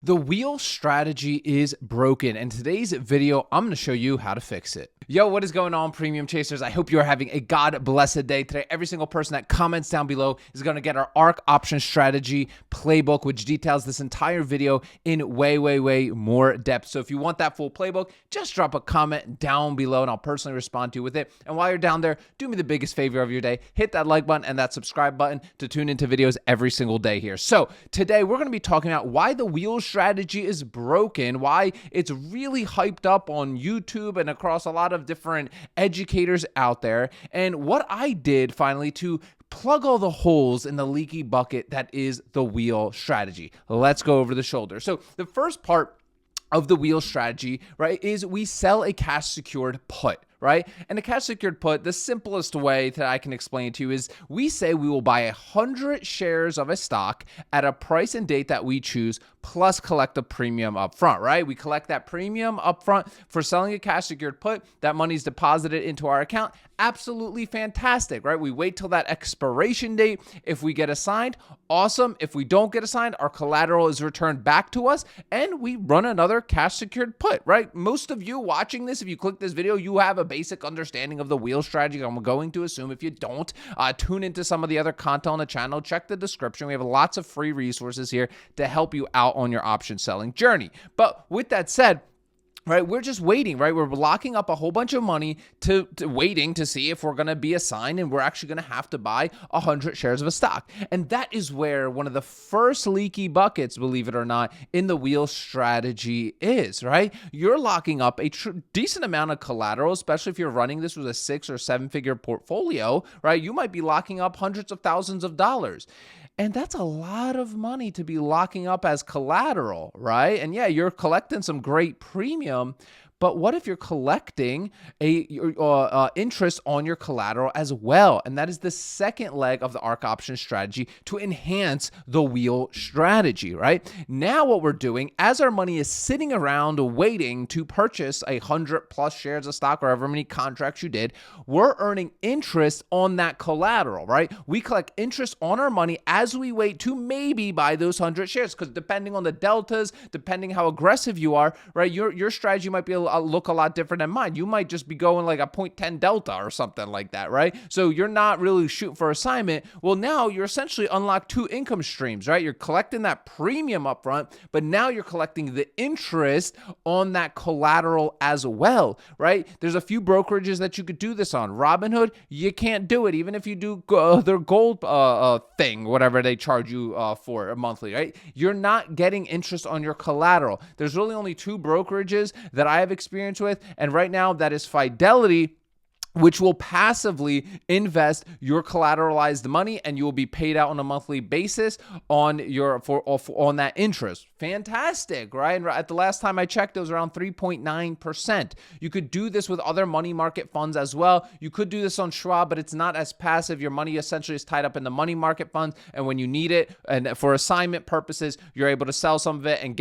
The wheel strategy is broken, and today's video, I'm going to show you how to fix it. Yo, what is going on, Premium Chasers? I hope you are having a God-blessed day today. Every single person that comments down below is going to get our ARC option strategy playbook, which details this entire video in way more depth. So if you want that full playbook, just drop a comment down below, and I'll personally respond to you with it. And while you're down there, do me the biggest favor of your day. Hit that like button and that subscribe button to tune into videos every single day here. So today, we're going to be talking about why the wheel strategy is broken, why it's really hyped up on YouTube and across a lot of different educators out there, and what I did finally to plug all the holes in the leaky bucket that is the wheel strategy. Let's go over the shoulder. So the first part of the wheel strategy, right, is we sell a cash secured put. Right? And a cash secured put, the simplest way that I can explain to you is we say we will buy 100 shares of a stock at a price and date that we choose, plus collect a premium up front, right? We collect that premium up front for selling a cash secured put. That money's deposited into our account. Absolutely fantastic, right? We wait till that expiration date. If we get assigned, awesome. If we don't get assigned, our collateral is returned back to us and we run another cash secured put, right? Most of you watching this, if you click this video, you have a basic understanding of the wheel strategy. I'm going to assume if you don't, tune into some of the other content on the channel. Check the description. We have lots of free resources here to help you out on your option selling journey. But with that said, right, we're just waiting, right? We're locking up a whole bunch of money to waiting to see if we're going to be assigned, and we're actually going to have to buy 100 shares of a stock. And that is where one of the first leaky buckets, believe it or not, in the wheel strategy is, right? You're locking up a decent amount of collateral, especially if you're running this with a 6 or 7 figure portfolio, right? You might be locking up hundreds of thousands of dollars. And that's a lot of money to be locking up as collateral, right? And yeah, you're collecting some great premium, but what if you're collecting interest on your collateral as well? And that is the second leg of the ARC option strategy to enhance the wheel strategy, right? Now what we're doing, as our money is sitting around waiting to purchase 100+ shares of stock or however many contracts you did, we're earning interest on that collateral, right? We collect interest on our money as we wait to maybe buy those 100 shares, because depending on the deltas, depending how aggressive you are, right, your strategy might be look a lot different than mine. You might just be going like a 0.10 delta or something like that, right? So you're not really shooting for assignment. Well, now you're essentially unlocked 2 income streams, right? You're collecting that premium up front, but now you're collecting the interest on that collateral as well, right? There's a few brokerages that you could do this on. Robinhood, you can't do it, even if you do their gold thing, whatever they charge you for monthly, right? You're not getting interest on your collateral. There's really only 2 brokerages that I have experience with, and right now that is Fidelity, which will passively invest your collateralized money, and you will be paid out on a monthly basis on on that interest. Fantastic, right? And at the last time I checked, it was around 3.9%. You could do this with other money market funds as well. You could do this on Schwab, but it's not as passive. Your money essentially is tied up in the money market funds, and when you need it and for assignment purposes, you're able to sell some of it and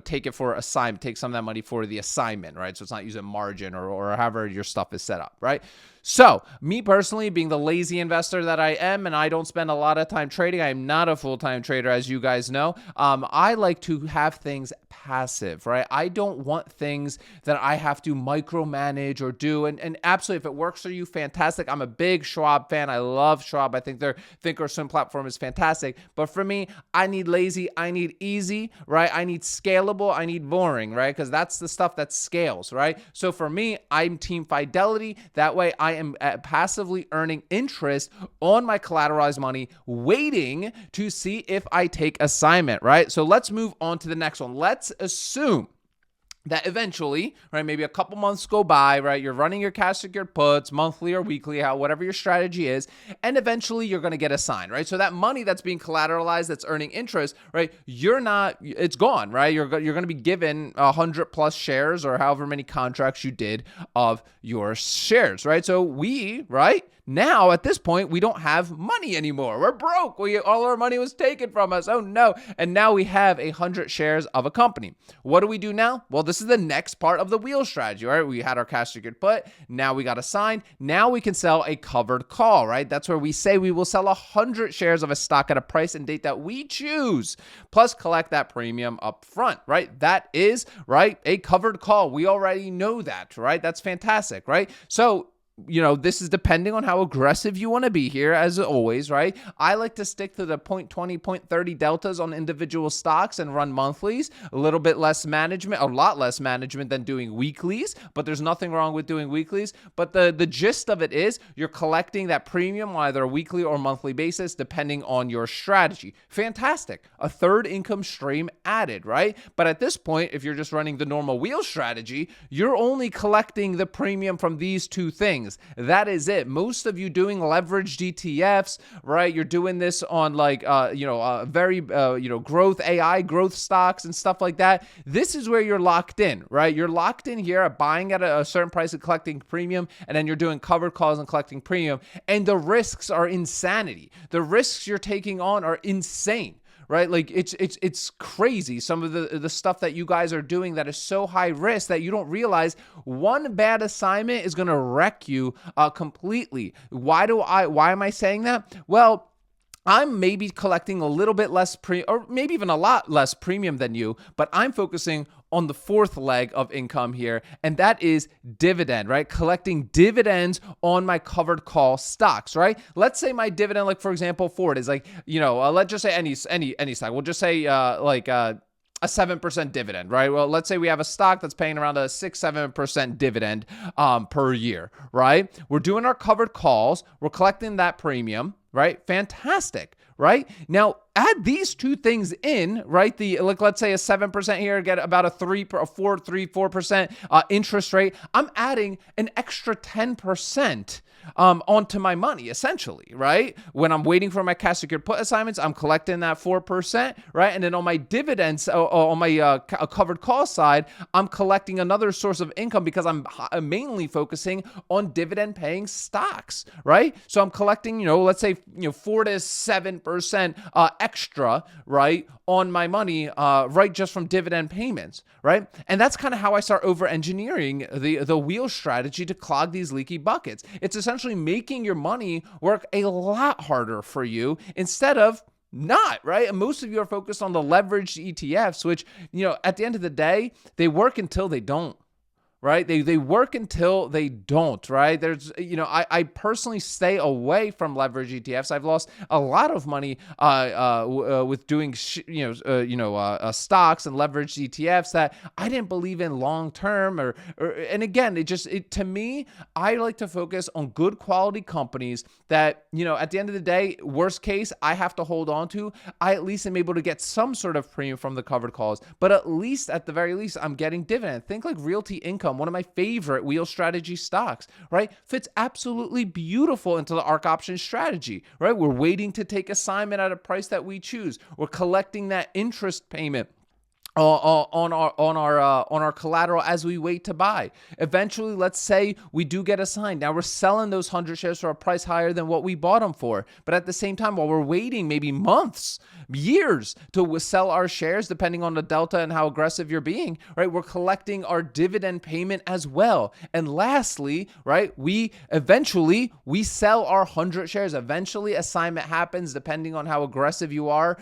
take it for assignment, take some of that money for the assignment, right? So it's not using margin or however your stuff is set up, right? So me personally, being the lazy investor that I am, and I don't spend a lot of time trading, I am not a full-time trader, as you guys know. I like to have things passive, right? I don't want things that I have to micromanage or do. And absolutely, if it works for you, fantastic. I'm a big Schwab fan. I love Schwab. I think their Thinkorswim platform is fantastic. But for me, I need lazy, I need easy, right? I need scalable, I need boring, right? Because that's the stuff that scales, right? So for me, I'm Team Fidelity. That way I am passively earning interest on my collateralized money, waiting to see if I take assignment, right? So let's move on to the next one. Let's assume that eventually, right, maybe a couple months go by, right, you're running your cash secured puts monthly or weekly, whatever your strategy is, and eventually you're going to get assigned, right? So that money that's being collateralized, that's earning interest, right, it's gone, right? You're going to be given 100+ shares or however many contracts you did of your shares, right? So now, at this point, we don't have money anymore. We're broke. All our money was taken from us. Oh, no. And now we have 100 shares of a company. What do we do now? Well, the this is the next part of the wheel strategy, right? We had our cash secured put. Now we got assigned. Now we can sell a covered call, right? That's where we say we will sell 100 shares of a stock at a price and date that we choose, plus collect that premium up front, right? That is, right, a covered call. We already know that, right? That's fantastic, right? So, this is depending on how aggressive you want to be here, as always, right? I like to stick to the 0.20, 0.30 deltas on individual stocks and run monthlies. A little bit less management, a lot less management than doing weeklies, but there's nothing wrong with doing weeklies. But the gist of it is you're collecting that premium on either a weekly or monthly basis, depending on your strategy. Fantastic. A third income stream added, right? But at this point, if you're just running the normal wheel strategy, you're only collecting the premium from these two things. That is it. Most of you doing leveraged ETFs, right? You're doing this on very growth, AI growth stocks and stuff like that. This is where you're locked in, right? You're locked in here at buying at a certain price and collecting premium, and then you're doing covered calls and collecting premium. And the risks are insanity. The risks you're taking on are insane. Right? Like it's crazy. Some of the stuff that you guys are doing that is so high risk that you don't realize one bad assignment is going to wreck you completely. Why am I saying that? Well, I'm maybe collecting a little bit less or maybe even a lot less premium than you, but I'm focusing on the fourth leg of income here, and that is dividend, right? Collecting dividends on my covered call stocks, right? Let's say my dividend, like for example, Ford is like, let's just say any stock. We'll just say a 7% dividend, right? Well, let's say we have a stock that's paying around a 6-7% dividend per year, right? We're doing our covered calls. We're collecting that premium, right? Fantastic, right? Now, add these two things in, right? Let's say a 7% here, get about a 4% interest rate. I'm adding an extra 10% onto my money, essentially, right? When I'm waiting for my cash secured put assignments, I'm collecting that 4%, right? And then on my dividends, on my covered call side, I'm collecting another source of income because I'm mainly focusing on dividend paying stocks, right? So I'm collecting, let's say, 4 to 7% extra, right, on my money, right, just from dividend payments, right? And that's kind of how I start over engineering the wheel strategy to clog these leaky buckets. It's essentially making your money work a lot harder for you instead of not, right? And most of you are focused on the leveraged ETFs, which, at the end of the day, they work until they don't. Right? They work until they don't, right? There's, I personally stay away from leverage ETFs. I've lost a lot of money with doing, stocks and leveraged ETFs that I didn't believe in long term. And again, to me, I like to focus on good quality companies that, at the end of the day, worst case, I have to hold on to. I at least am able to get some sort of premium from the covered calls, but at the very least, I'm getting dividend. Think like Realty Income, one of my favorite wheel strategy stocks, right? Fits absolutely beautiful into the ARC option strategy, right? We're waiting to take assignment at a price that we choose. We're collecting that interest payment on our collateral as we wait to buy. Eventually, let's say we do get assigned. Now we're selling those 100 shares for a price higher than what we bought them for. But at the same time, while we're waiting maybe months, years to sell our shares, depending on the delta and how aggressive you're being, right? We're collecting our dividend payment as well. And lastly, right, we sell our 100 shares. Eventually, assignment happens depending on how aggressive you are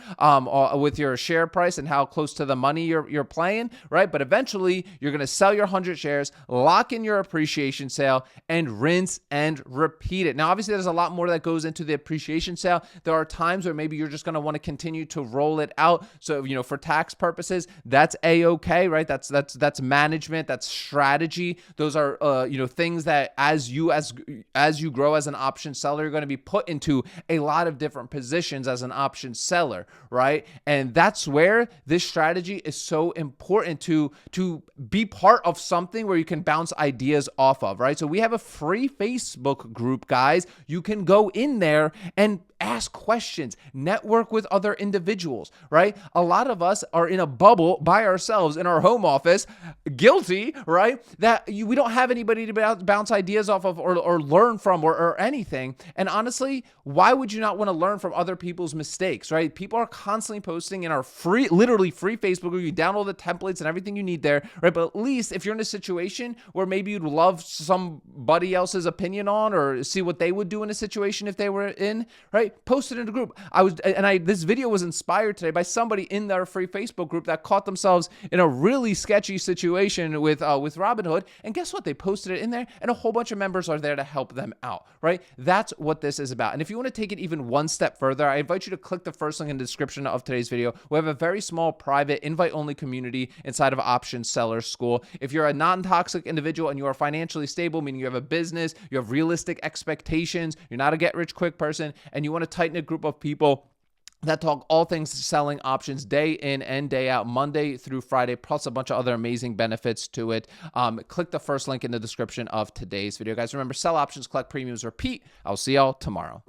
with your share price and how close to the money you're playing, right? But eventually, you're going to sell your 100 shares, lock in your appreciation sale, and rinse and repeat it. Now, obviously, there's a lot more that goes into the appreciation sale. There are times where maybe you're just going to want to continue to roll it out. So, for tax purposes, that's a-okay, right? That's management, that's strategy. Those are, things that as you grow as an option seller, you're going to be put into a lot of different positions as an option seller, right? And that's where this strategy is so important to be part of something where you can bounce ideas off of, right? So we have a free Facebook group, guys. You can go in there and ask questions, network with other individuals, right? A lot of us are in a bubble by ourselves in our home office, guilty, right? That we don't have anybody to bounce ideas off of or learn from or anything. And honestly, why would you not want to learn from other people's mistakes, right? People are constantly posting in our literally free Facebook group. You download the templates and everything you need there, right? But at least if you're in a situation where maybe you'd love somebody else's opinion on or see what they would do in a situation if they were in, right? Post it in a group. This video was inspired today by somebody in their free Facebook group that caught themselves in a really sketchy situation with Robinhood. And guess what? They posted it in there and a whole bunch of members are there to help them out, right? That's what this is about. And if you want to take it even one step further, I invite you to click the first link in the description of today's video. We have a very small, private, invite-only community inside of Option Seller School. If you're a non-toxic individual and you are financially stable, meaning you have a business, you have realistic expectations, you're not a get-rich-quick person, and you want a tight-knit group of people that talk all things selling options day in and day out, Monday through Friday, plus a bunch of other amazing benefits to it. Click the first link in the description of today's video. Guys, remember, sell options, collect premiums, repeat. I'll see y'all tomorrow.